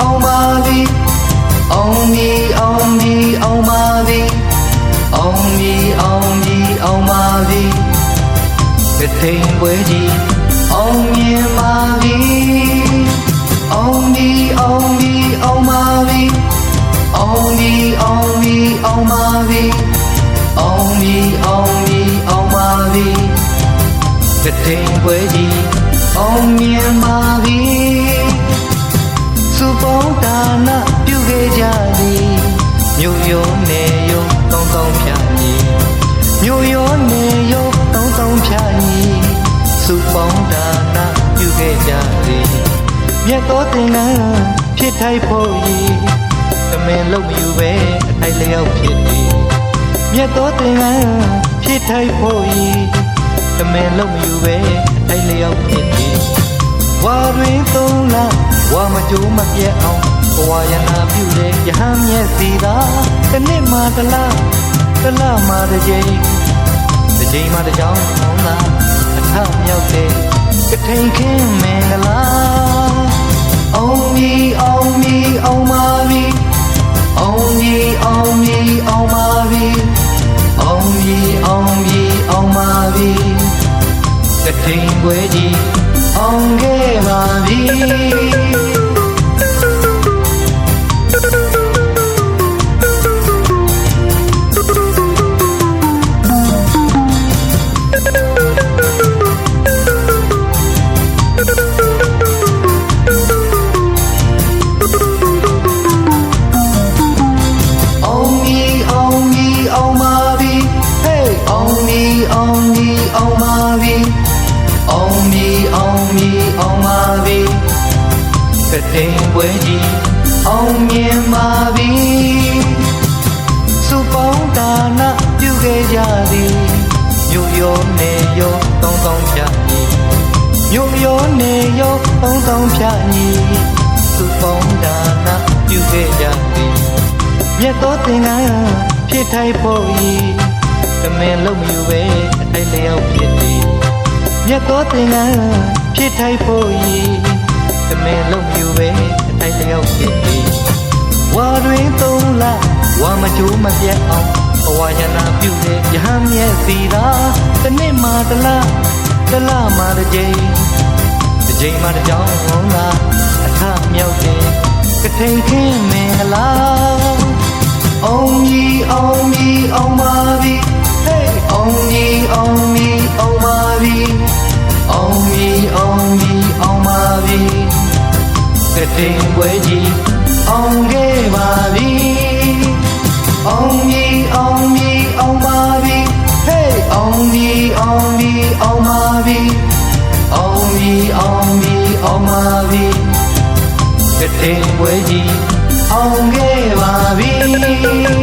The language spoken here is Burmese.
အောင်ပါပြီအောင်မီအောင်မီအောင်ပါပြီအောင်မီအောင်မီအောင်ပါပြီကထိန်ပွဲကြီးအောင်မြင်ပါပြီအောင်မီအောင်မီအောင်ပါပြီအောင်မီအောင်မီအောင်ပါပြီအောင်မီအောင်မီအောင်ပါပြီကထိန်ပွဲကြီးအောင်မြင်ပါပြီစုပေါင်းဒါနပြုခဲ့ကြသည်မြို့ရိုးနယ်ရိုးတောင်းတောင်းဖြာညီမြို့ရိုးနယ်ရိုးတောင်းတောင်းဖြာညီစုပေါင်းဒါနပြုခဲ့ကြသည်မြတ်သောသင်္ကန်းဖြစ်ထိုက်ဖို့ရည်တမင်လုံးမယူပဲအထိုက်လျောက်ဖြစ်သည်မြတ်သောသင်္ကန်းဖြစ်ထိုက်ဖို့ရည်တမင်လုံးမယူပဲအထိုက်လျောက်ဖြစ်သည်ဝါတွင်သုံးလဝါမကြိုးမပြတ်အောင်ဘဝရနာပြုတဲ့ယဟန်မြတ်စီသာတစ်နှစ်မှတစ်လမှတစ်ကြိမ်မှတစ်ကြောင်းအောင်သာအထမြောက်တဲ့ကထိန်ခင်းမင်္ဂလာအောင်မီအောင်မီအောင်ပါပြီအောင်မီအောင်မီအောင်ပါပြီအောင်မီအောင်မီအောင်ပါပြီကထိန်ပွဲကြီးအောင်ခဲ့ပါပြီကထိန်ပွဲကြီးအောင်မြင်ပါပြီစုပေါင်းဒါနပြုခဲ့ကြသည်မြို့ရိုးနယ်ရိုးတောင်းတောင်းဖြာညီမြို့ရိုးနယ်ရိုးတောင်းတောင်းဖြာညီစုပေါင်းဒါနပြုခဲ့ကြသည်မြတ်သောသင်္ကန်းဖြစ်ထိုက်ဖို့ရည်တမင်လုံးမယူပဲအထိုက်လျောက်ဖြစ်သည်မြတ်သောသင်္ကန်းဖြစ်ထိုက်ဖို့ရည်တမင်လုံးယူပဲအထိုက်လျောက်ဖြစ်သည်ဝါတွင်သုံးလဝါမကြိုးမပြတ်အောင်ဘဝရနာပြုတဲ့ယဟန်မြတ်စီသာတစ်နှစ်မှတစ်လမှတစ်ကြိမ်မှတစ်ကြောင်းအောင်သာအထမြောက်တဲ့ကထိန်ခင်းမင်္ဂလာအောင်မီအောင်မီအောင်ပါပြီဟေးအောင်မီအောင်မီအောင်ပါပြီအောင်မီအောင်မီအောင်ပါပြီကထိန်ပွဲကြီးအောင်ခဲ့ပါပြီအောင်မီအောင်မီအောင်ပါပြီဟေးအောင်မီအောင်မီအောင်ပါပြီအောင်မီအောင်မီအောင်ပါပြီကထိန်ပွဲကြီးအောင်ခဲ့ပါပြီ